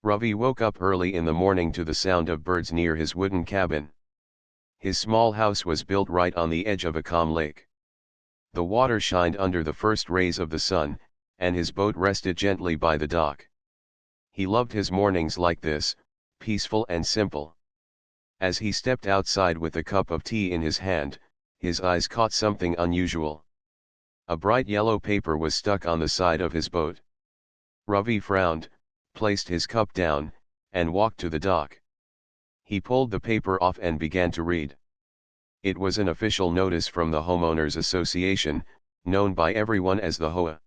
Ravi woke up early in the morning to the sound of birds near his wooden cabin. His small house was built right on the edge of a calm lake. The water shined under the first rays of the sun, and his boat rested gently by the dock. He loved his mornings like this, peaceful and simple. As he stepped outside with a cup of tea in his hand, his eyes caught something unusual. A bright yellow paper was stuck on the side of his boat. Ravi frowned, placed his cup down, and walked to the dock. He pulled the paper off and began to read. It was an official notice from the Homeowners Association, known by everyone as the HOA.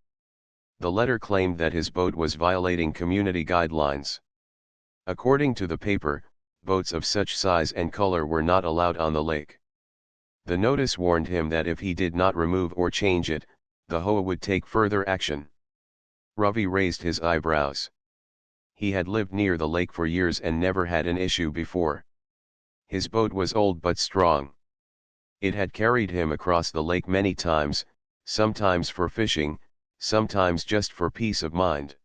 The letter claimed that his boat was violating community guidelines. According to the paper, boats of such size and color were not allowed on the lake. The notice warned him that if he did not remove or change it, the HOA would take further action. Ravi raised his eyebrows. He had lived near the lake for years and never had an issue before. His boat was old but strong. It had carried him across the lake many times, sometimes for fishing, sometimes just for peace of mind.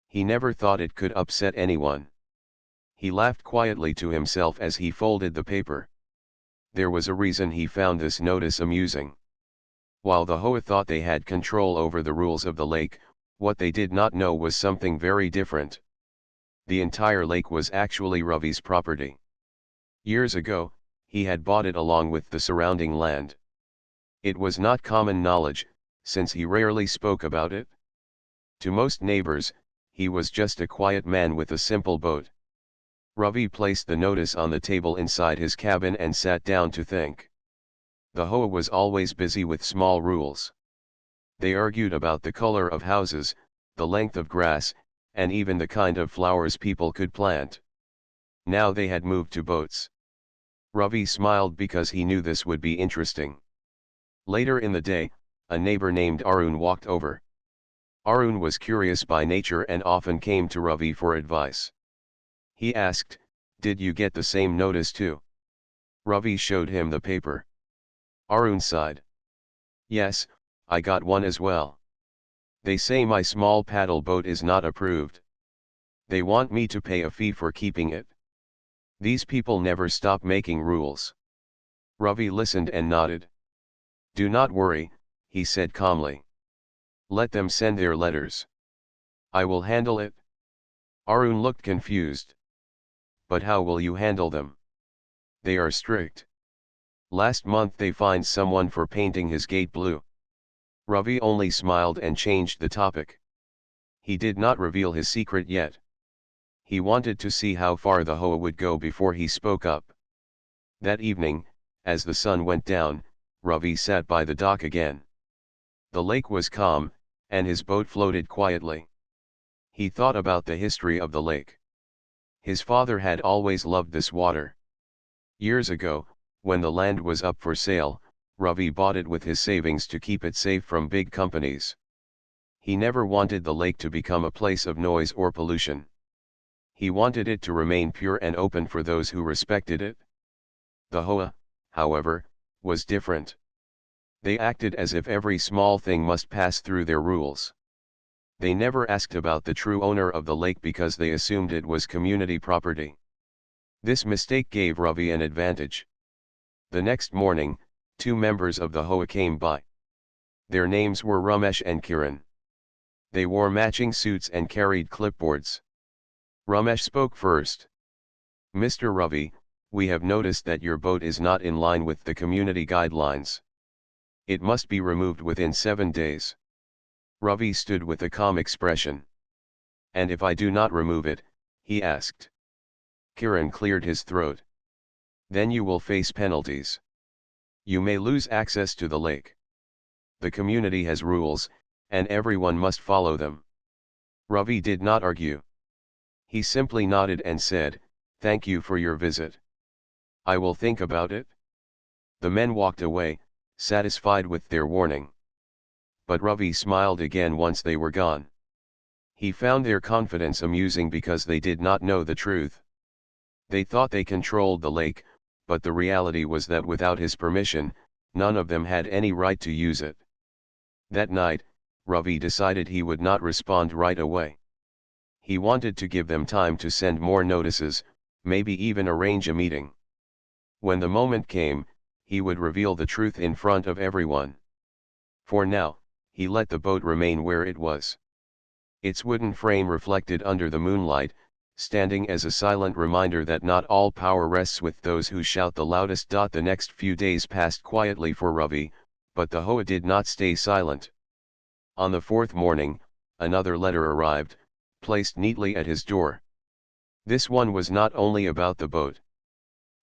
He never thought it could upset anyone. He laughed quietly to himself as he folded the paper. There was a reason he found this notice amusing. While the HOA thought they had control over the rules of the lake, what they did not know was something very different. The entire lake was actually Ravi's property. Years ago, he had bought it along with the surrounding land. It was not common knowledge, since he rarely spoke about it. To most neighbors, he was just a quiet man with a simple boat. Ravi placed the notice on the table inside his cabin and sat down to think. The HOA was always busy with small rules. They argued about the color of houses, the length of grass, and even the kind of flowers people could plant. Now they had moved to boats. Ravi smiled because he knew this would be interesting. Later in the day, a neighbor named Arun walked over. Arun was curious by nature and often came to Ravi for advice. He asked, "Did you get the same notice too?" Ravi showed him the paper. Arun sighed. "Yes, I got one as well. They say my small paddle boat is not approved. They want me to pay a fee for keeping it. These people never stop making rules." Ravi listened and nodded. "Do not worry," he said calmly. "Let them send their letters. I will handle it." Arun looked confused. "But how will you handle them? They are strict. Last month they fined someone for painting his gate blue." Ravi only smiled and changed the topic. He did not reveal his secret yet. He wanted to see how far the HOA would go before he spoke up. That evening, as the sun went down, Ravi sat by the dock again. The lake was calm, and his boat floated quietly. He thought about the history of the lake. His father had always loved this water. Years ago, when the land was up for sale, Ravi bought it with his savings to keep it safe from big companies. He never wanted the lake to become a place of noise or pollution. He wanted it to remain pure and open for those who respected it. The HOA, however, was different. They acted as if every small thing must pass through their rules. They never asked about the true owner of the lake because they assumed it was community property. This mistake gave Ravi an advantage. The next morning, two members of the HOA came by. Their names were Ramesh and Kiran. They wore matching suits and carried clipboards. Ramesh spoke first. "Mr. Ravi, we have noticed that your boat is not in line with the community guidelines. It must be removed within 7 days." Ravi stood with a calm expression. "And if I do not remove it?" he asked. Kiran cleared his throat. "Then you will face penalties. You may lose access to the lake. The community has rules, and everyone must follow them." Ravi did not argue. He simply nodded and said, "Thank you for your visit. I will think about it." The men walked away, satisfied with their warning. But Ravi smiled again once they were gone. He found their confidence amusing because they did not know the truth. They thought they controlled the lake, but the reality was that without his permission, none of them had any right to use it. That night, Ravi decided he would not respond right away. He wanted to give them time to send more notices, maybe even arrange a meeting. When the moment came, he would reveal the truth in front of everyone. For now, he let the boat remain where it was. Its wooden frame reflected under the moonlight, standing as a silent reminder that not all power rests with those who shout the loudest. The next few days passed quietly for Ravi, but the HOA did not stay silent. On the fourth morning, another letter arrived, placed neatly at his door. This one was not only about the boat.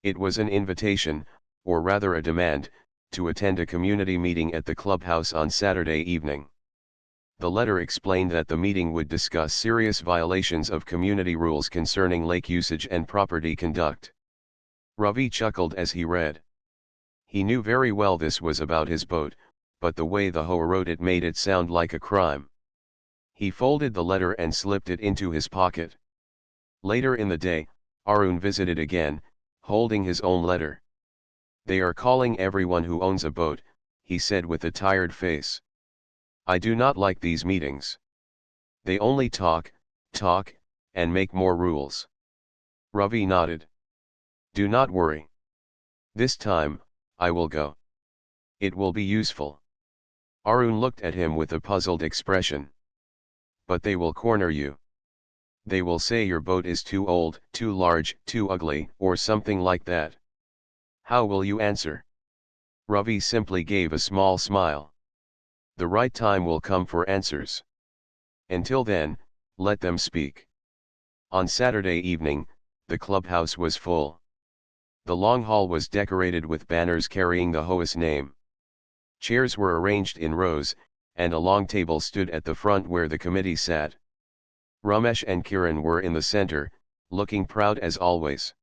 It was an invitation, or rather a demand, to attend a community meeting at the clubhouse on Saturday evening. The letter explained that the meeting would discuss serious violations of community rules concerning lake usage and property conduct. Ravi chuckled as he read. He knew very well this was about his boat, but the way the HOA wrote it made it sound like a crime. He folded the letter and slipped it into his pocket. Later in the day, Arun visited again, holding his own letter. "They are calling everyone who owns a boat," he said with a tired face. "I do not like these meetings. They only talk, and make more rules." Ravi nodded. "Do not worry. This time, I will go. It will be useful." Arun looked at him with a puzzled expression. "But they will corner you. They will say your boat is too old, too large, too ugly, or something like that. How will you answer?" Ravi simply gave a small smile. "The right time will come for answers. Until then, let them speak." On Saturday evening, the clubhouse was full. The long hall was decorated with banners carrying the HOA's name. Chairs were arranged in rows, and a long table stood at the front where the committee sat. Ramesh and Kiran were in the center, looking proud as always.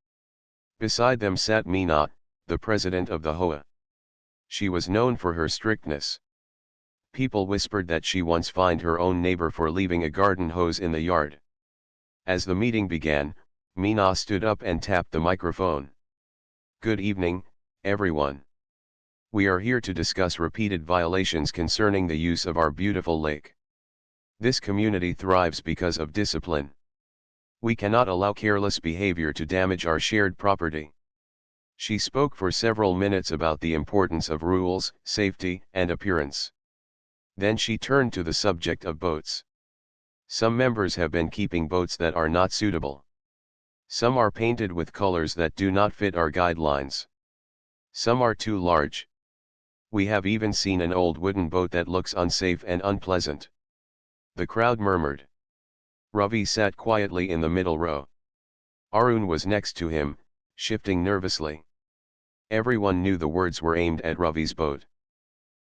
Beside them sat Meena, the president of the HOA. She was known for her strictness. People whispered that she once fined her own neighbor for leaving a garden hose in the yard. As the meeting began, Meena stood up and tapped the microphone. "Good evening, everyone. We are here to discuss repeated violations concerning the use of our beautiful lake. This community thrives because of discipline. We cannot allow careless behavior to damage our shared property." She spoke for several minutes about the importance of rules, safety, and appearance. Then she turned to the subject of boats. Some members have been keeping boats that are not suitable. Some are painted with colors that do not fit our guidelines. Some are too large. We have even seen an old wooden boat that looks unsafe and unpleasant. The crowd murmured. Ravi sat quietly in the middle row. Arun was next to him, shifting nervously. Everyone knew the words were aimed at Ravi's boat.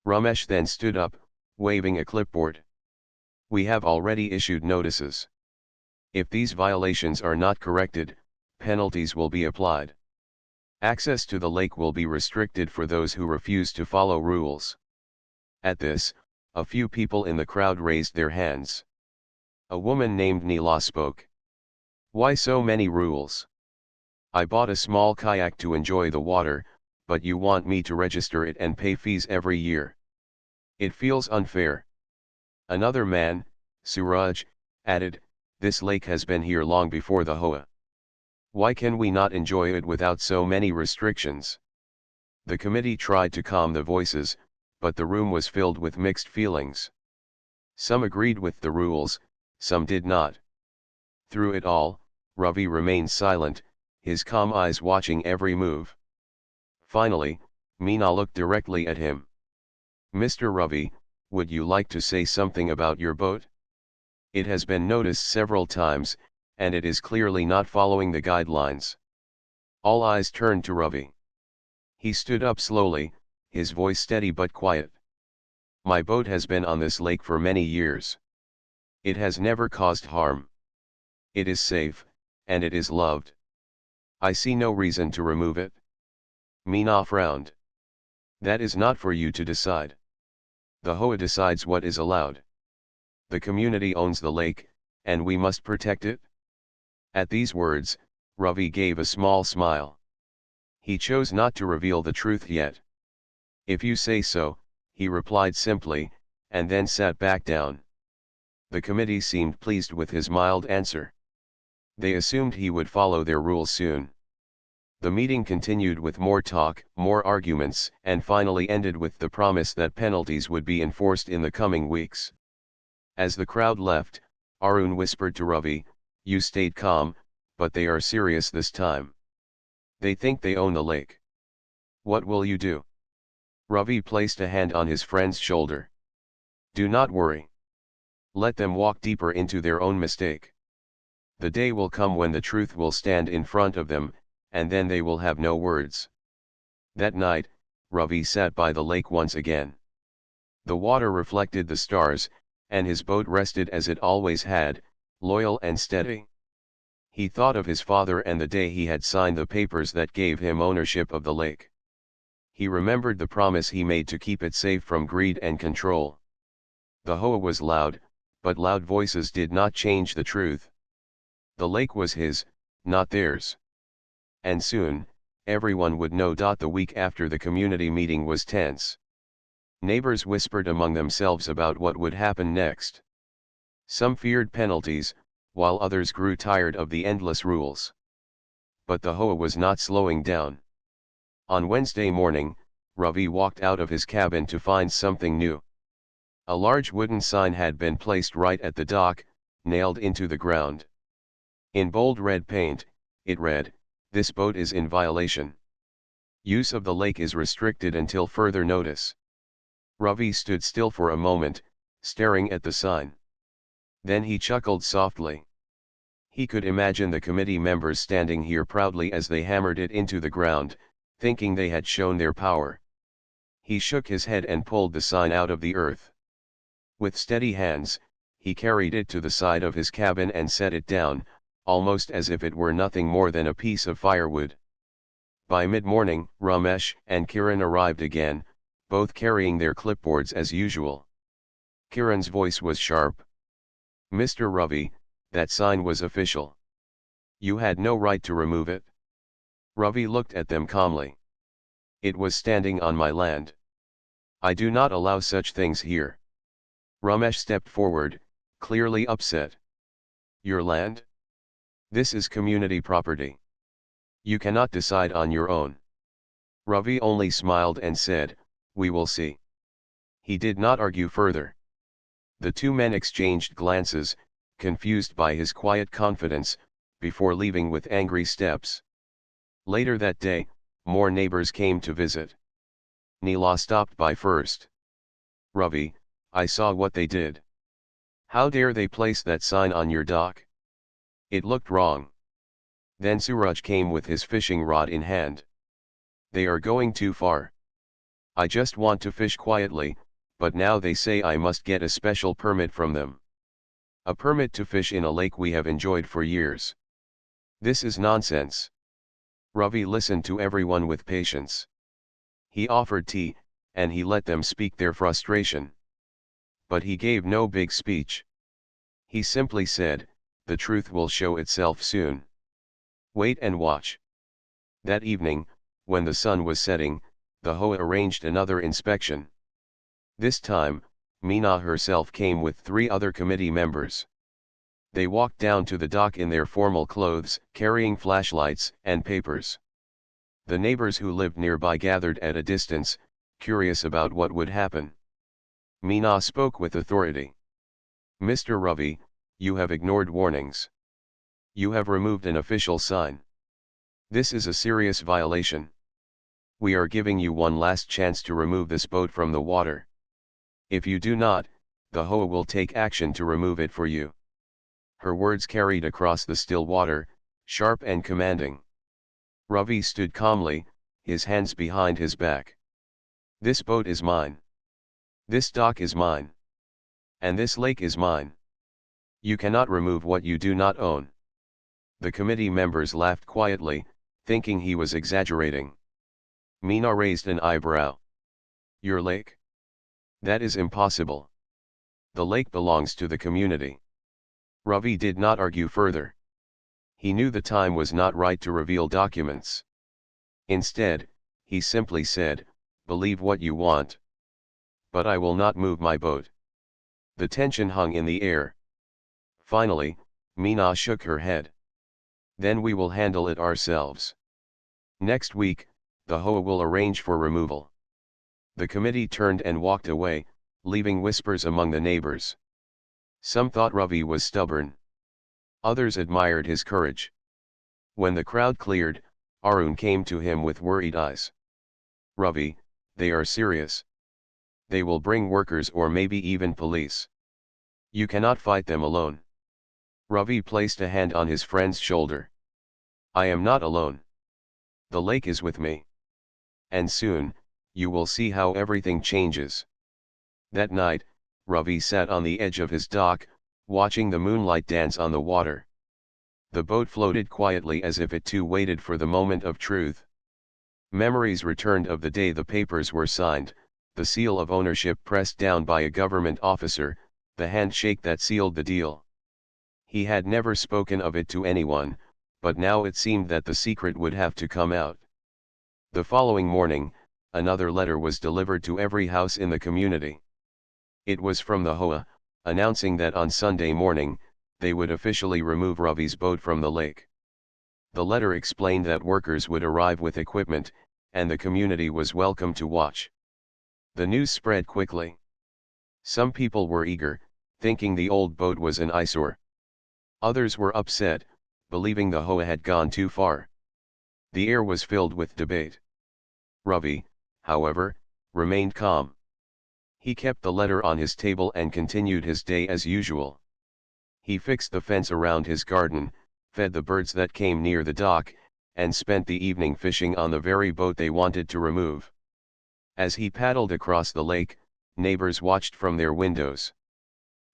Ramesh then stood up, waving a clipboard. "We have already issued notices. If these violations are not corrected, penalties will be applied. Access to the lake will be restricted for those who refuse to follow rules." At this, a few people in the crowd raised their hands. A woman named Neela spoke. "Why so many rules? I bought a small kayak to enjoy the water, but you want me to register it and pay fees every year. It feels unfair." Another man, Suraj, added, "This lake has been here long before the HOA. Why can we not enjoy it without so many restrictions?" The committee tried to calm the voices, but the room was filled with mixed feelings. Some agreed with the rules, some did not. Through it all, Ravi remained silent, his calm eyes watching every move. Finally, Meena looked directly at him. "Mr. Ravi, would you like to say something about your boat? It has been noticed several times, and it is clearly not following the guidelines." All eyes turned to Ravi. He stood up slowly, his voice steady but quiet. "My boat has been on this lake for many years. It has never caused harm. It is safe, and it is loved. I see no reason to remove it." Meena frowned. "That is not for you to decide. The HOA decides what is allowed. The community owns the lake, and we must protect it." At these words, Ravi gave a small smile. He chose not to reveal the truth yet. "If you say so," he replied simply, and then sat back down. The committee seemed pleased with his mild answer. They assumed he would follow their rules soon. The meeting continued with more talk, more arguments, and finally ended with the promise that penalties would be enforced in the coming weeks. As the crowd left, Arun whispered to Ravi, "You stayed calm, but they are serious this time. They think they own the lake. What will you do?" Ravi placed a hand on his friend's shoulder. "Do not worry. Let them walk deeper into their own mistake. The day will come when the truth will stand in front of them, and then they will have no words." That night, Ravi sat by the lake once again. The water reflected the stars, and his boat rested as it always had, loyal and steady. He thought of his father and the day he had signed the papers that gave him ownership of the lake. He remembered the promise he made to keep it safe from greed and control. The HOA was loud, but loud voices did not change the truth. The lake was his, not theirs. And soon, everyone would know. The week after the community meeting was tense. Neighbors whispered among themselves about what would happen next. Some feared penalties, while others grew tired of the endless rules. But the HOA was not slowing down. On Wednesday morning, Ravi walked out of his cabin to find something new. A large wooden sign had been placed right at the dock, nailed into the ground. In bold red paint, it read, "This boat is in violation. Use of the lake is restricted until further notice." Ravi stood still for a moment, staring at the sign. Then he chuckled softly. He could imagine the committee members standing here proudly as they hammered it into the ground, thinking they had shown their power. He shook his head and pulled the sign out of the earth. With steady hands, he carried it to the side of his cabin and set it down, almost as if it were nothing more than a piece of firewood. By mid-morning, Ramesh and Kiran arrived again, both carrying their clipboards as usual. Kiran's voice was sharp. "Mr. Ravi, that sign was official. You had no right to remove it." Ravi looked at them calmly. "It was standing on my land. I do not allow such things here." Ramesh stepped forward, clearly upset. "Your land? This is community property. You cannot decide on your own." Ravi only smiled and said, "We will see." He did not argue further. The two men exchanged glances, confused by his quiet confidence, before leaving with angry steps. Later that day, more neighbors came to visit. Neela stopped by first. "Ravi, I saw what they did. How dare they place that sign on your dock? It looked wrong." Then Suraj came with his fishing rod in hand. "They are going too far. I just want to fish quietly, but now they say I must get a special permit from them. A permit to fish in a lake we have enjoyed for years. This is nonsense." Ravi listened to everyone with patience. He offered tea, and he let them speak their frustration. But he gave no big speech. He simply said, "The truth will show itself soon. Wait and watch." That evening, when the sun was setting, the HOA arranged another inspection. This time, Meena herself came with 3 other committee members. They walked down to the dock in their formal clothes, carrying flashlights and papers. The neighbors who lived nearby gathered at a distance, curious about what would happen. Meena spoke with authority. "Mr. Ravi, you have ignored warnings. You have removed an official sign. This is a serious violation. We are giving you one last chance to remove this boat from the water. If you do not, the HOA will take action to remove it for you." Her words carried across the still water, sharp and commanding. Ravi stood calmly, his hands behind his back. "This boat is mine. This dock is mine. And this lake is mine. You cannot remove what you do not own." The committee members laughed quietly, thinking he was exaggerating. Meena raised an eyebrow. "Your lake? That is impossible. The lake belongs to the community." Ravi did not argue further. He knew the time was not right to reveal documents. Instead, he simply said, "Believe what you want. But I will not move my boat." The tension hung in the air. Finally, Meena shook her head. Then we will handle it ourselves. Next week, the HOA will arrange for removal. The committee turned and walked away, leaving whispers among the neighbors. Some thought Ravi was stubborn. Others admired his courage. When the crowd cleared, Arun came to him with worried eyes. Ravi, they are serious. They will bring workers or maybe even police. You cannot fight them alone. Ravi placed a hand on his friend's shoulder. I am not alone. The lake is with me. And soon, you will see how everything changes. That night, Ravi sat on the edge of his dock, watching the moonlight dance on the water. The boat floated quietly as if it too waited for the moment of truth. Memories returned of the day the papers were signed, the seal of ownership pressed down by a government officer, the handshake that sealed the deal. He had never spoken of it to anyone, but now it seemed that the secret would have to come out. The following morning, another letter was delivered to every house in the community. It was from the HOA, announcing that on Sunday morning, they would officially remove Ravi's boat from the lake. The letter explained that workers would arrive with equipment, and the community was welcome to watch. The news spread quickly. Some people were eager, thinking the old boat was an eyesore. Others were upset, believing the HOA had gone too far. The air was filled with debate. Ravi, however, remained calm. He kept the letter on his table and continued his day as usual. He fixed the fence around his garden, fed the birds that came near the dock, and spent the evening fishing on the very boat they wanted to remove. As he paddled across the lake, neighbors watched from their windows.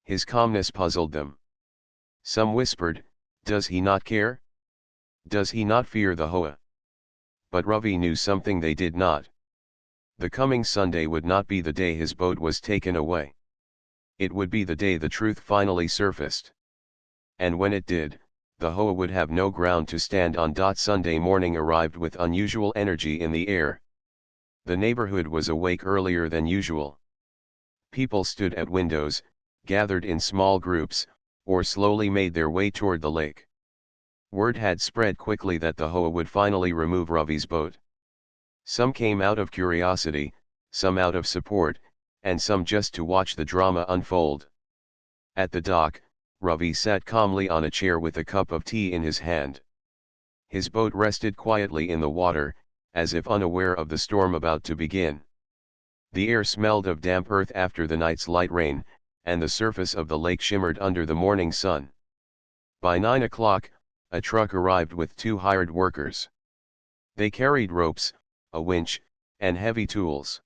His calmness puzzled them. Some whispered, "Does he not care? Does he not fear the HOA?" But Ravi knew something they did not. The coming Sunday would not be the day his boat was taken away. It would be the day the truth finally surfaced. And when it did, the HOA would have no ground to stand on. Sunday morning arrived with unusual energy in the air. The neighborhood was awake earlier than usual. People stood at windows, gathered in small groups, or slowly made their way toward the lake. Word had spread quickly that the HOA would finally remove Ravi's boat. Some came out of curiosity, some out of support, and some just to watch the drama unfold. At the dock, Ravi sat calmly on a chair with a cup of tea in his hand. His boat rested quietly in the water, as if unaware of the storm about to begin. The air smelled of damp earth after the night's light rain, and the surface of the lake shimmered under the morning sun. By 9 o'clock, a truck arrived with 2 hired workers. They carried ropes, a winch, and heavy tools.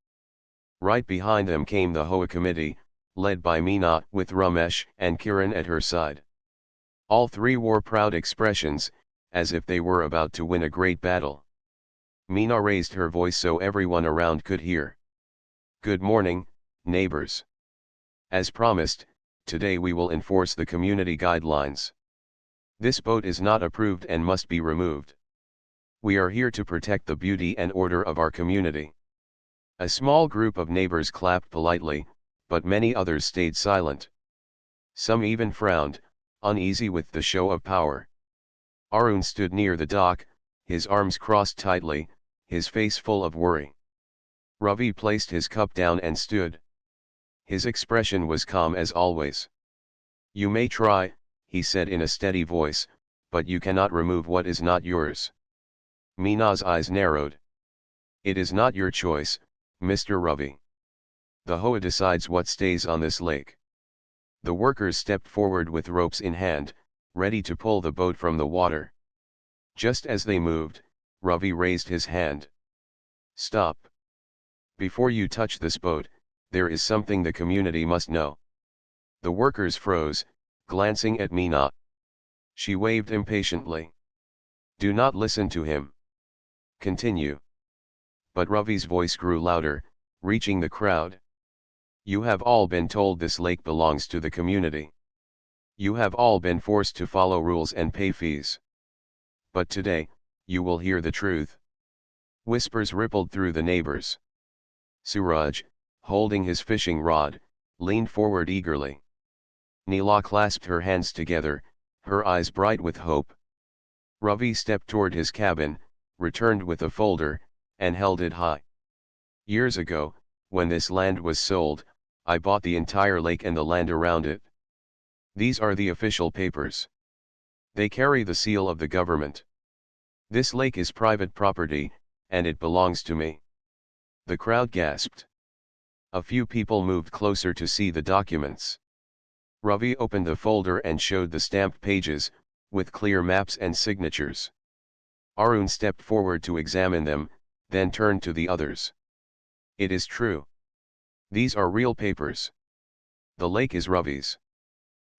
Right behind them came the HOA committee, led by Meena, with Ramesh and Kiran at her side. All 3 wore proud expressions, as if they were about to win a great battle. Meena raised her voice so everyone around could hear. "Good morning, neighbors. As promised, today we will enforce the community guidelines. This boat is not approved and must be removed. We are here to protect the beauty and order of our community." A small group of neighbors clapped politely, but many others stayed silent. Some even frowned, uneasy with the show of power. Arun stood near the dock, his arms crossed tightly, his face full of worry. Ravi placed his cup down and stood. His expression was calm as always. "You may try," he said in a steady voice, "but you cannot remove what is not yours." Meena's eyes narrowed. "It is not your choice, Mr. Ravi. The HOA decides what stays on this lake." The workers stepped forward with ropes in hand, ready to pull the boat from the water. Just as they moved, Ravi raised his hand. "Stop. Before you touch this boat, there is something the community must know." The workers froze, glancing at Meena. She waved impatiently. "Do not listen to him. Continue." But Ravi's voice grew louder, reaching the crowd. "You have all been told this lake belongs to the community. You have all been forced to follow rules and pay fees. But today, you will hear the truth." Whispers rippled through the neighbors. Suraj, holding his fishing rod, leaned forward eagerly. Neela clasped her hands together, her eyes bright with hope. Ravi stepped toward his cabin, returned with a folder, and held it high. Years ago, when this land was sold, I bought the entire lake and the land around it. These are the official papers. They carry the seal of the government. This lake is private property, and it belongs to me. The crowd gasped. A few people moved closer to see the documents. Ravi opened the folder and showed the stamped pages, with clear maps and signatures. Arun stepped forward to examine them, then turned to the others. It is true. These are real papers. The lake is Ravi's.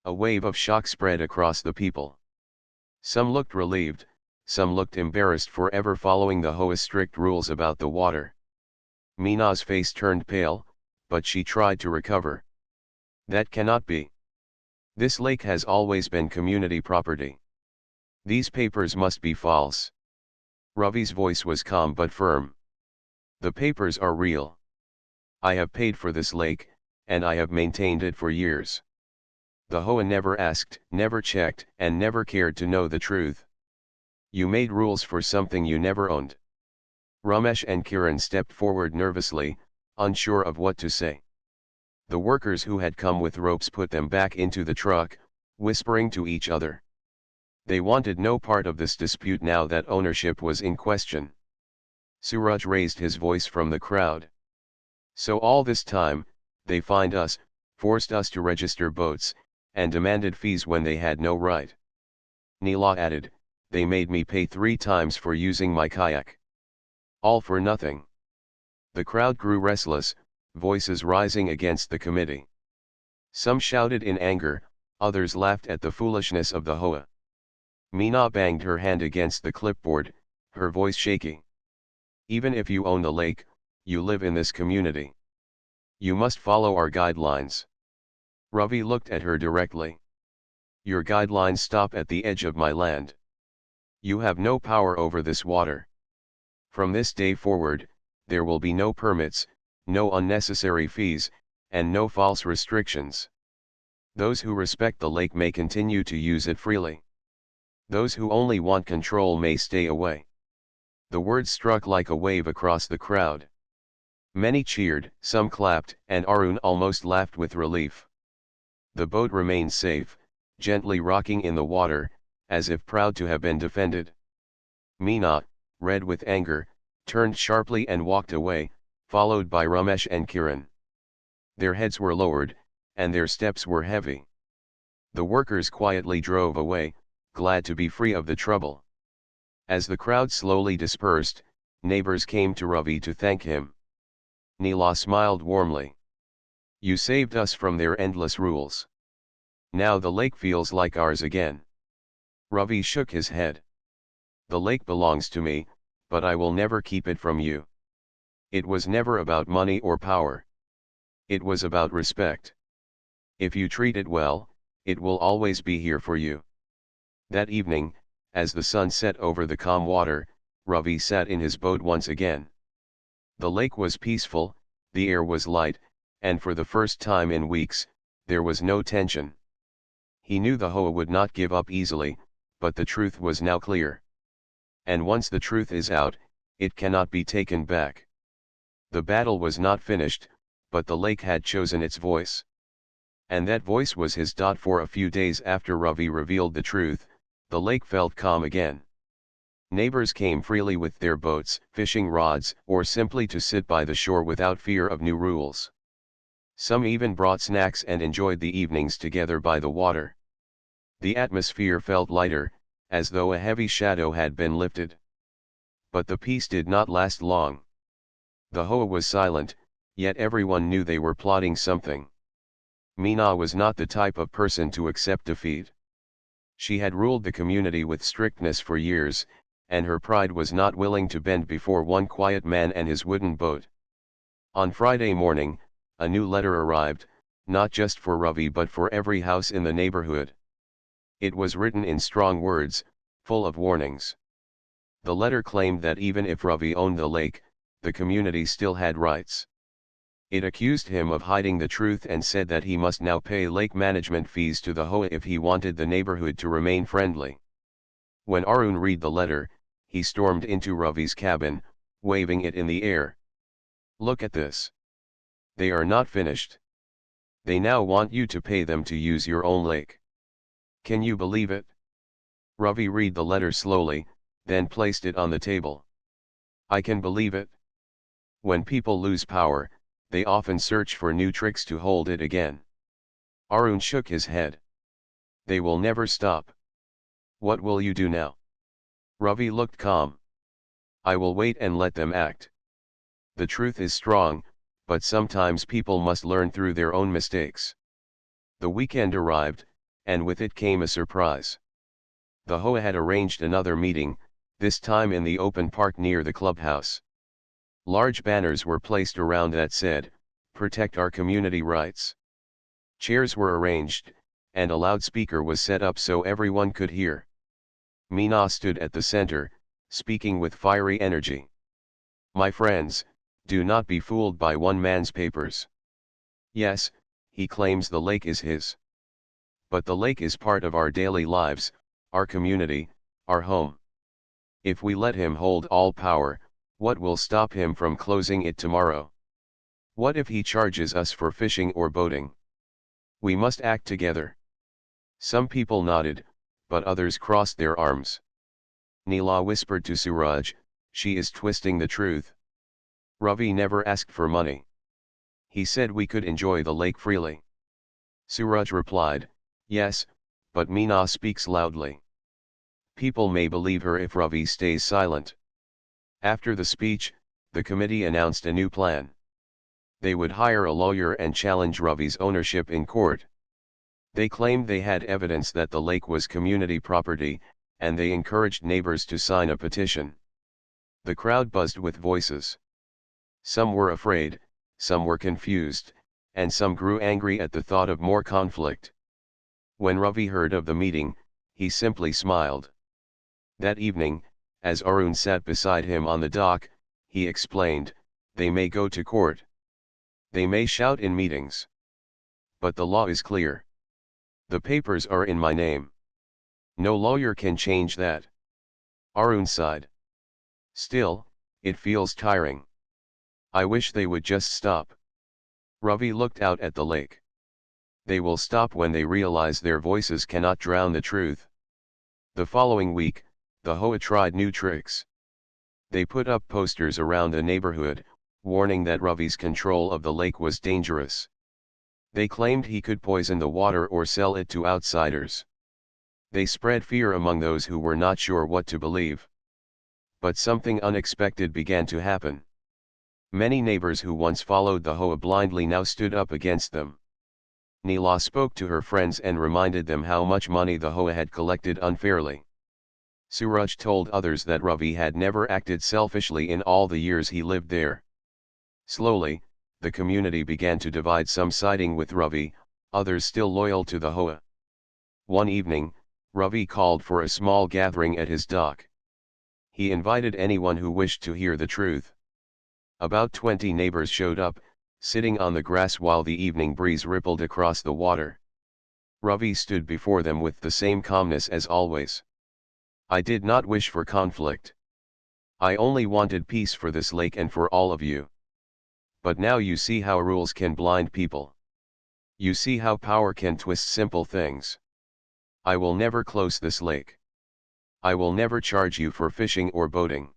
A wave of shock spread across the people. Some looked relieved, some looked embarrassed for ever following the HOA's strict rules about the water. Meena's face turned pale, but she tried to recover. That cannot be. This lake has always been community property. These papers must be false. Ravi's voice was calm but firm. The papers are real. I have paid for this lake, and I have maintained it for years. The HOA never asked, never checked, and never cared to know the truth. You made rules for something you never owned. Ramesh and Kiran stepped forward nervously, unsure of what to say. The workers who had come with ropes put them back into the truck, whispering to each other. They wanted no part of this dispute now that ownership was in question. Suraj raised his voice from the crowd. So all this time, they fined us, forced us to register boats, and demanded fees when they had no right. Neela added, they made me pay 3 times for using my kayak. All for nothing. The crowd grew restless, voices rising against the committee. Some shouted in anger, others laughed at the foolishness of the HOA. Meena banged her hand against the clipboard, her voice shaking. Even if you own the lake, you live in this community. You must follow our guidelines. Ravi looked at her directly. Your guidelines stop at the edge of my land. You have no power over this water. From this day forward, there will be no permits, no unnecessary fees, and no false restrictions. Those who respect the lake may continue to use it freely. Those who only want control may stay away. The words struck like a wave across the crowd. Many cheered, some clapped, and Arun almost laughed with relief. The boat remained safe, gently rocking in the water, as if proud to have been defended. Meena, red with anger, turned sharply and walked away, followed by Ramesh and Kiran. Their heads were lowered, and their steps were heavy. The workers quietly drove away, glad to be free of the trouble. As the crowd slowly dispersed, neighbors came to Ravi to thank him. Neela smiled warmly. You saved us from their endless rules. Now the lake feels like ours again. Ravi shook his head. The lake belongs to me, but I will never keep it from you. It was never about money or power. It was about respect. If you treat it well, it will always be here for you. That evening, as the sun set over the calm water, Ravi sat in his boat once again. The lake was peaceful, the air was light, and for the first time in weeks, there was no tension. He knew the HOA would not give up easily, but the truth was now clear. And once the truth is out, it cannot be taken back. The battle was not finished, but the lake had chosen its voice. And that voice was his. For a few days after Ravi revealed the truth, the lake felt calm again. Neighbors came freely with their boats, fishing rods, or simply to sit by the shore without fear of new rules. Some even brought snacks and enjoyed the evenings together by the water. The atmosphere felt lighter, as though a heavy shadow had been lifted. But the peace did not last long. The HOA was silent, yet everyone knew they were plotting something. Meena was not the type of person to accept defeat. She had ruled the community with strictness for years, and her pride was not willing to bend before one quiet man and his wooden boat. On Friday morning, a new letter arrived, not just for Ravi but for every house in the neighborhood. It was written in strong words, full of warnings. The letter claimed that even if Ravi owned the lake, the community still had rights. It accused him of hiding the truth and said that he must now pay lake management fees to the HOA if he wanted the neighborhood to remain friendly. When Arun read the letter, he stormed into Ravi's cabin, waving it in the air. "Look at this. They are not finished. They now want you to pay them to use your own lake. Can you believe it?" Ravi read the letter slowly, then placed it on the table. "I can believe it. When people lose power, they often search for new tricks to hold it again." Arun shook his head. "They will never stop. What will you do now?" Ravi looked calm. "I will wait and let them act. The truth is strong, but sometimes people must learn through their own mistakes." The weekend arrived, and with it came a surprise. The HOA had arranged another meeting, this time in the open park near the clubhouse. Large banners were placed around that said, "Protect our community rights." Chairs were arranged, and a loudspeaker was set up so everyone could hear. Meena stood at the center, speaking with fiery energy. "My friends, do not be fooled by one man's papers. Yes, he claims the lake is his. But the lake is part of our daily lives, our community, our home. If we let him hold all power, what will stop him from closing it tomorrow? What if he charges us for fishing or boating? We must act together." Some people nodded, but others crossed their arms. Neela whispered to Suraj, "She is twisting the truth. Ravi never asked for money. He said we could enjoy the lake freely." Suraj replied, "Yes, but Meena speaks loudly. People may believe her if Ravi stays silent." After the speech, the committee announced a new plan. They would hire a lawyer and challenge Ravi's ownership in court. They claimed they had evidence that the lake was community property, and they encouraged neighbors to sign a petition. The crowd buzzed with voices. Some were afraid, some were confused, and some grew angry at the thought of more conflict. When Ravi heard of the meeting, he simply smiled. That evening, as Arun sat beside him on the dock, he explained, "They may go to court. They may shout in meetings. But the law is clear. The papers are in my name. No lawyer can change that." Arun sighed. "Still, it feels tiring. I wish they would just stop." Ravi looked out at the lake. "They will stop when they realize their voices cannot drown the truth." The following week, the HOA tried new tricks. They put up posters around the neighborhood, warning that Ravi's control of the lake was dangerous. They claimed he could poison the water or sell it to outsiders. They spread fear among those who were not sure what to believe. But something unexpected began to happen. Many neighbors who once followed the HOA blindly now stood up against them. Neela spoke to her friends and reminded them how much money the HOA had collected unfairly. Suraj told others that Ravi had never acted selfishly in all the years he lived there. Slowly, the community began to divide, some siding with Ravi, others still loyal to the HOA. One evening, Ravi called for a small gathering at his dock. He invited anyone who wished to hear the truth. About 20 neighbors showed up, sitting on the grass while the evening breeze rippled across the water. Ravi stood before them with the same calmness as always. "I did not wish for conflict. I only wanted peace for this lake and for all of you. But now you see how rules can blind people. You see how power can twist simple things. I will never close this lake. I will never charge you for fishing or boating.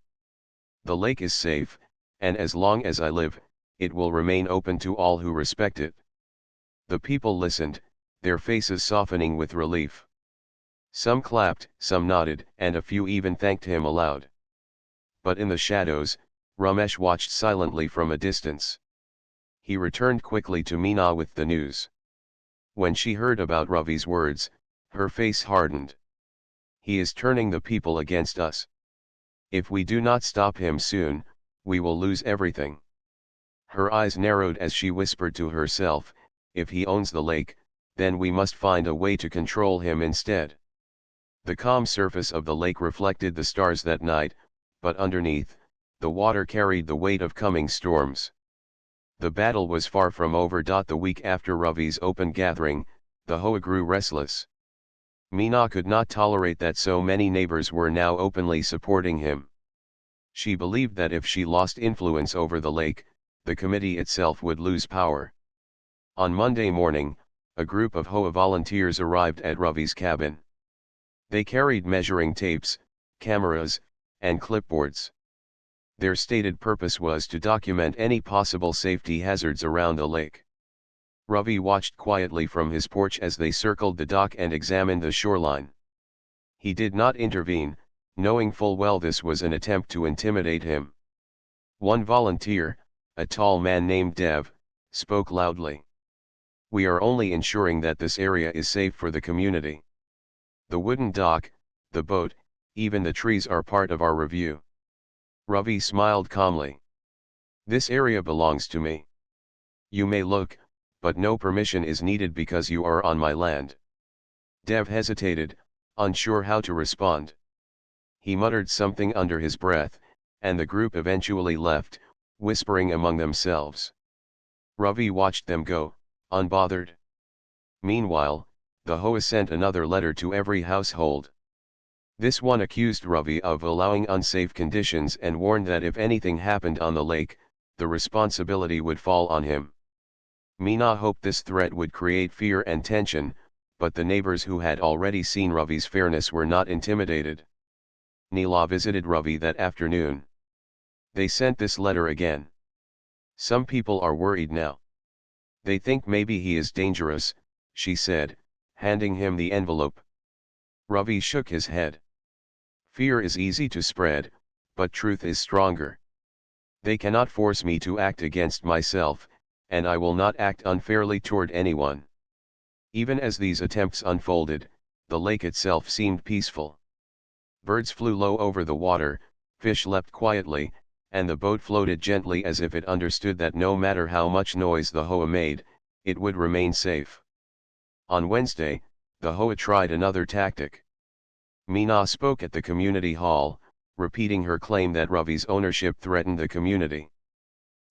The lake is safe, and as long as I live, it will remain open to all who respect it." The people listened, their faces softening with relief. Some clapped, some nodded, and a few even thanked him aloud. But in the shadows, Ramesh watched silently from a distance. He returned quickly to Meena with the news. When she heard about Ravi's words, her face hardened. "He is turning the people against us. If we do not stop him soon, we will lose everything." Her eyes narrowed as she whispered to herself, "If he owns the lake, then we must find a way to control him instead." The calm surface of the lake reflected the stars that night, but underneath, the water carried the weight of coming storms. The battle was far from over. The week after Ravi's open gathering, the HOA grew restless. Meena could not tolerate that so many neighbors were now openly supporting him. She believed that if she lost influence over the lake, the committee itself would lose power. On Monday morning, a group of HOA volunteers arrived at Ravi's cabin. They carried measuring tapes, cameras, and clipboards. Their stated purpose was to document any possible safety hazards around the lake. Ravi watched quietly from his porch as they circled the dock and examined the shoreline. He did not intervene, knowing full well this was an attempt to intimidate him. One volunteer, a tall man named Dev, spoke loudly. "We are only ensuring that this area is safe for the community. The wooden dock, the boat, even the trees are part of our review." Ravi smiled calmly. "This area belongs to me. You may look, but no permission is needed because you are on my land." Dev hesitated, unsure how to respond. He muttered something under his breath, and the group eventually left, whispering among themselves. Ravi watched them go, unbothered. Meanwhile, the HOA sent another letter to every household. This one accused Ravi of allowing unsafe conditions and warned that if anything happened on the lake, the responsibility would fall on him. Meena hoped this threat would create fear and tension, but the neighbors who had already seen Ravi's fairness were not intimidated. Neela visited Ravi that afternoon. "They sent this letter again. Some people are worried now. They think maybe he is dangerous," she said, handing him the envelope. Ravi shook his head. "Fear is easy to spread, but truth is stronger. They cannot force me to act against myself, and I will not act unfairly toward anyone." Even as these attempts unfolded, the lake itself seemed peaceful. Birds flew low over the water, fish leapt quietly, and the boat floated gently as if it understood that no matter how much noise the HOA made, it would remain safe. On Wednesday, the HOA tried another tactic. Meena spoke at the community hall, repeating her claim that Ravi's ownership threatened the community.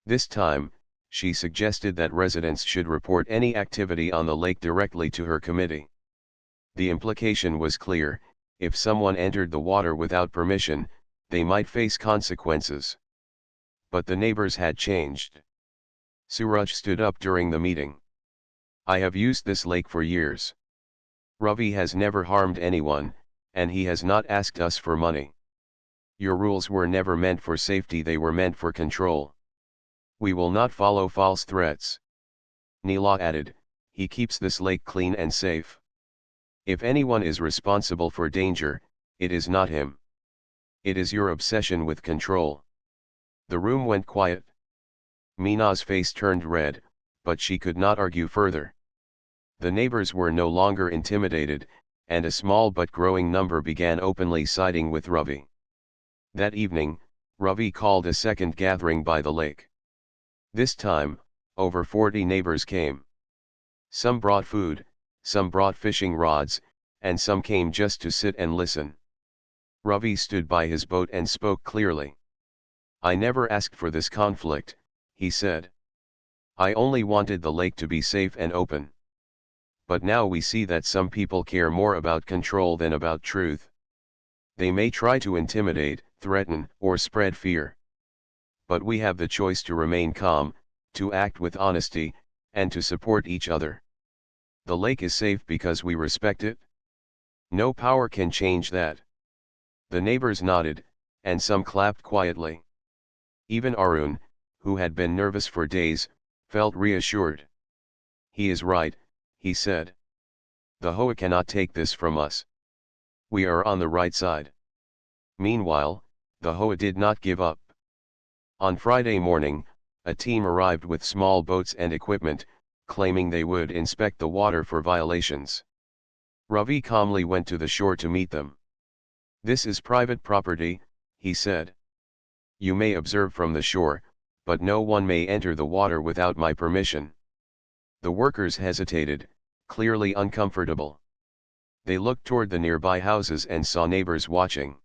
This time, she suggested that residents should report any activity on the lake directly to her committee. The implication was clear: if someone entered the water without permission, they might face consequences. But the neighbors had changed. Suraj stood up during the meeting. "I have used this lake for years. Ravi has never harmed anyone, and he has not asked us for money. Your rules were never meant for safety, they were meant for control. We will not follow false threats." Neela added, "He keeps this lake clean and safe. If anyone is responsible for danger, it is not him. It is your obsession with control." The room went quiet. Meena's face turned red, but she could not argue further. The neighbors were no longer intimidated, and a small but growing number began openly siding with Ravi. That evening, Ravi called a second gathering by the lake. This time, over 40 neighbors came. Some brought food, some brought fishing rods, and some came just to sit and listen. Ravi stood by his boat and spoke clearly. "I never asked for this conflict," he said. "I only wanted the lake to be safe and open. But now we see that some people care more about control than about truth. They may try to intimidate, threaten, or spread fear. But we have the choice to remain calm, to act with honesty, and to support each other. The lake is safe because we respect it. No power can change that." The neighbors nodded, and some clapped quietly. Even Arun, who had been nervous for days, felt reassured. "He is right," he said. "The HOA cannot take this from us. We are on the right side." Meanwhile, the HOA did not give up. On Friday morning, a team arrived with small boats and equipment, claiming they would inspect the water for violations. Ravi calmly went to the shore to meet them. "This is private property," he said. "You may observe from the shore, but no one may enter the water without my permission." The workers hesitated, clearly uncomfortable. They looked toward the nearby houses and saw neighbors watching.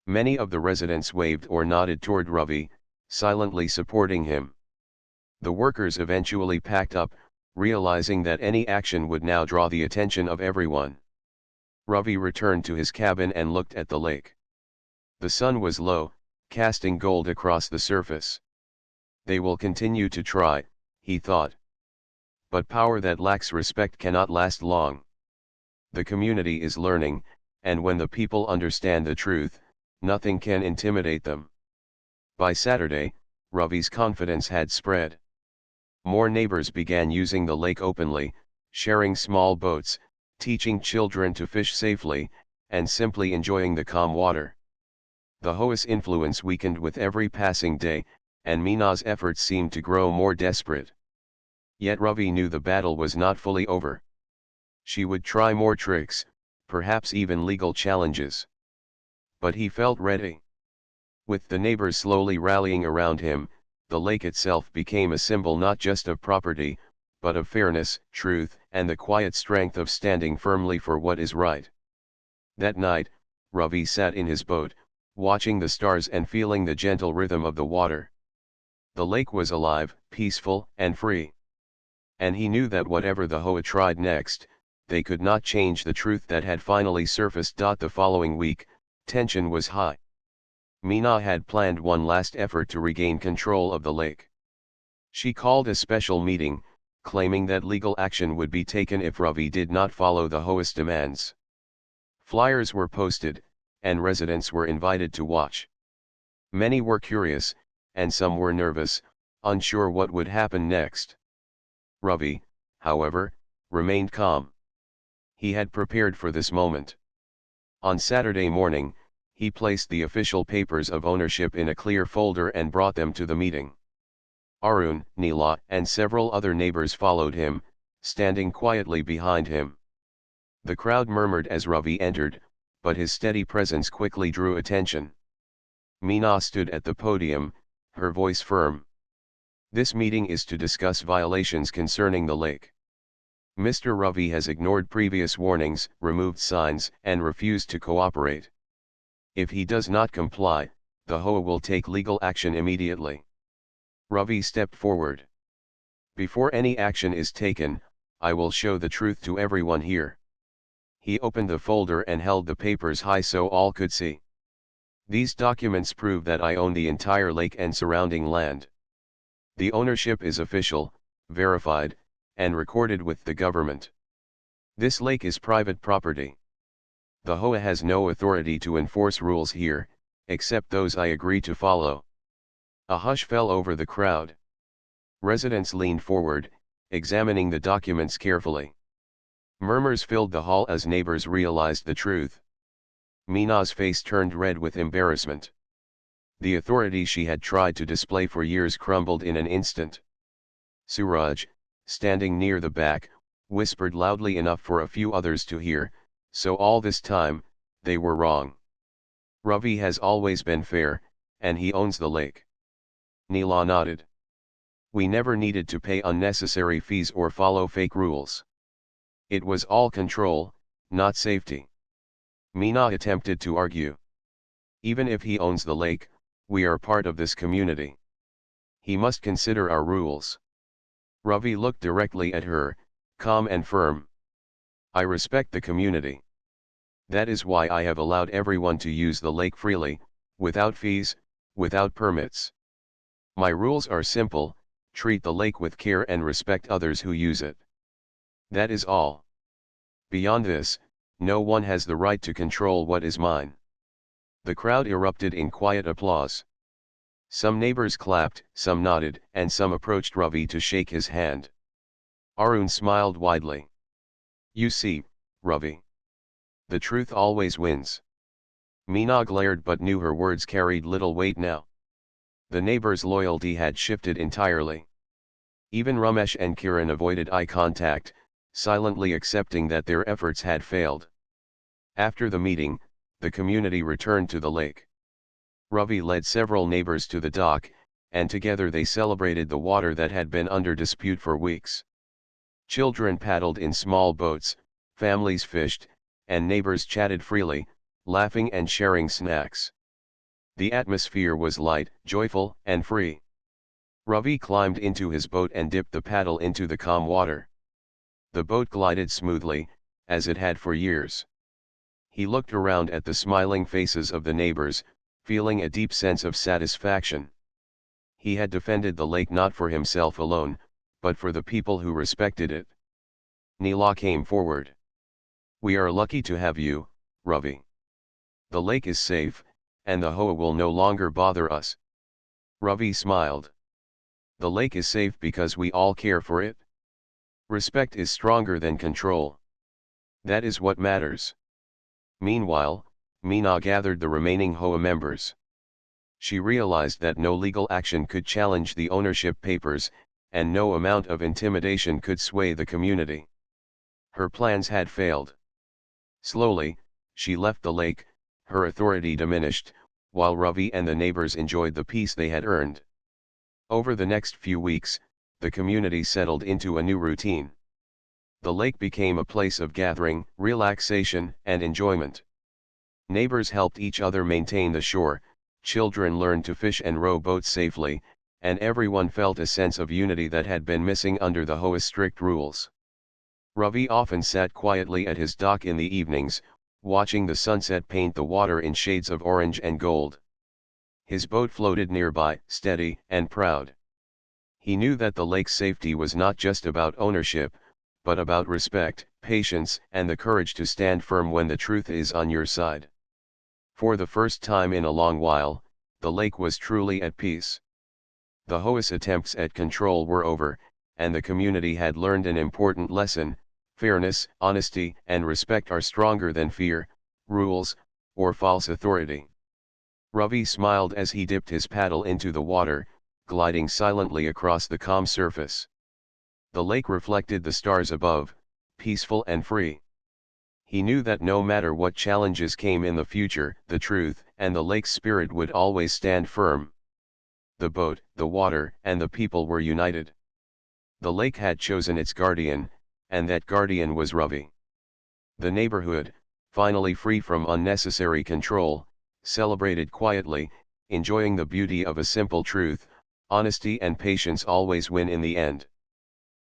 Many of the residents waved or nodded toward Ravi, silently supporting him. The workers eventually packed up, realizing that any action would now draw the attention of everyone. Ravi returned to his cabin and looked at the lake. The sun was low, casting gold across the surface. They will continue to try, he thought. But power that lacks respect cannot last long. The community is learning, and when the people understand the truth, nothing can intimidate them. By Saturday, Ravi's confidence had spread. More neighbors began using the lake openly, sharing small boats, teaching children to fish safely, and simply enjoying the calm water. The HOA's influence weakened with every passing day, and Meena's efforts seemed to grow more desperate. Yet Ravi knew the battle was not fully over. She would try more tricks, perhaps even legal challenges. But he felt ready. With the neighbors slowly rallying around him, the lake itself became a symbol not just of property, but of fairness, truth, and the quiet strength of standing firmly for what is right. That night, Ravi sat in his boat, watching the stars and feeling the gentle rhythm of the water. The lake was alive, peaceful, and free. And he knew that whatever the HOA tried next, they could not change the truth that had finally surfaced. The following week, tension was high. Meena had planned one last effort to regain control of the lake. She called a special meeting, claiming that legal action would be taken if Ravi did not follow the HOA's demands. Flyers were posted, and residents were invited to watch. Many were curious, and some were nervous, unsure what would happen next. Ravi, however, remained calm. He had prepared for this moment. On Saturday morning, he placed the official papers of ownership in a clear folder and brought them to the meeting. Arun, Neela, and several other neighbors followed him, standing quietly behind him. The crowd murmured as Ravi entered, but his steady presence quickly drew attention. Meena stood at the podium, her voice firm. This meeting is to discuss violations concerning the lake. Mr. Ravi has ignored previous warnings, removed signs, and refused to cooperate. If he does not comply, the HOA will take legal action immediately. Ravi stepped forward. Before any action is taken, I will show the truth to everyone here. He opened the folder and held the papers high so all could see. These documents prove that I own the entire lake and surrounding land. The ownership is official, verified, and recorded with the government. This lake is private property. The HOA has no authority to enforce rules here, except those I agree to follow. A hush fell over the crowd. Residents leaned forward, examining the documents carefully. Murmurs filled the hall as neighbors realized the truth. Meena's face turned red with embarrassment. The authority she had tried to display for years crumbled in an instant. Suraj, standing near the back, whispered loudly enough for a few others to hear, so all this time, they were wrong. Ravi has always been fair, and he owns the lake. Neela nodded. We never needed to pay unnecessary fees or follow fake rules. It was all control, not safety. Meena attempted to argue. Even if he owns the lake, we are part of this community. He must consider our rules. Ravi looked directly at her, calm and firm. I respect the community. That is why I have allowed everyone to use the lake freely, without fees, without permits. My rules are simple: treat the lake with care and respect others who use it. That is all. Beyond this, no one has the right to control what is mine. The crowd erupted in quiet applause. Some neighbors clapped, some nodded, and some approached Ravi to shake his hand. Arun smiled widely. You see, Ravi. The truth always wins. Meena glared but knew her words carried little weight now. The neighbors' loyalty had shifted entirely. Even Ramesh and Kiran avoided eye contact, silently accepting that their efforts had failed. After the meeting, the community returned to the lake. Ravi led several neighbors to the dock, and together they celebrated the water that had been under dispute for weeks. Children paddled in small boats, families fished, and neighbors chatted freely, laughing and sharing snacks. The atmosphere was light, joyful, and free. Ravi climbed into his boat and dipped the paddle into the calm water. The boat glided smoothly, as it had for years. He looked around at the smiling faces of the neighbors, feeling a deep sense of satisfaction. He had defended the lake not for himself alone, but for the people who respected it. Neela came forward. "We are lucky to have you, Ravi. The lake is safe, and the HOA will no longer bother us." Ravi smiled. "The lake is safe because we all care for it. Respect is stronger than control. That is what matters." Meanwhile, Meena gathered the remaining HOA members. She realized that no legal action could challenge the ownership papers, and no amount of intimidation could sway the community. Her plans had failed. Slowly, she left the lake, her authority diminished, while Ravi and the neighbors enjoyed the peace they had earned. Over the next few weeks, the community settled into a new routine. The lake became a place of gathering, relaxation, and enjoyment. Neighbors helped each other maintain the shore, children learned to fish and row boats safely, and everyone felt a sense of unity that had been missing under the HOA's strict rules. Ravi often sat quietly at his dock in the evenings, watching the sunset paint the water in shades of orange and gold. His boat floated nearby, steady and proud. He knew that the lake's safety was not just about ownership, but about respect, patience, and the courage to stand firm when the truth is on your side. For the first time in a long while, the lake was truly at peace. The HOA's attempts at control were over, and the community had learned an important lesson: fairness, honesty, and respect are stronger than fear, rules, or false authority. Ravi smiled as he dipped his paddle into the water, gliding silently across the calm surface. The lake reflected the stars above, peaceful and free. He knew that no matter what challenges came in the future, the truth and the lake's spirit would always stand firm. The boat, the water, and the people were united. The lake had chosen its guardian, and that guardian was Ravi. The neighborhood, finally free from unnecessary control, celebrated quietly, enjoying the beauty of a simple truth: honesty and patience always win in the end.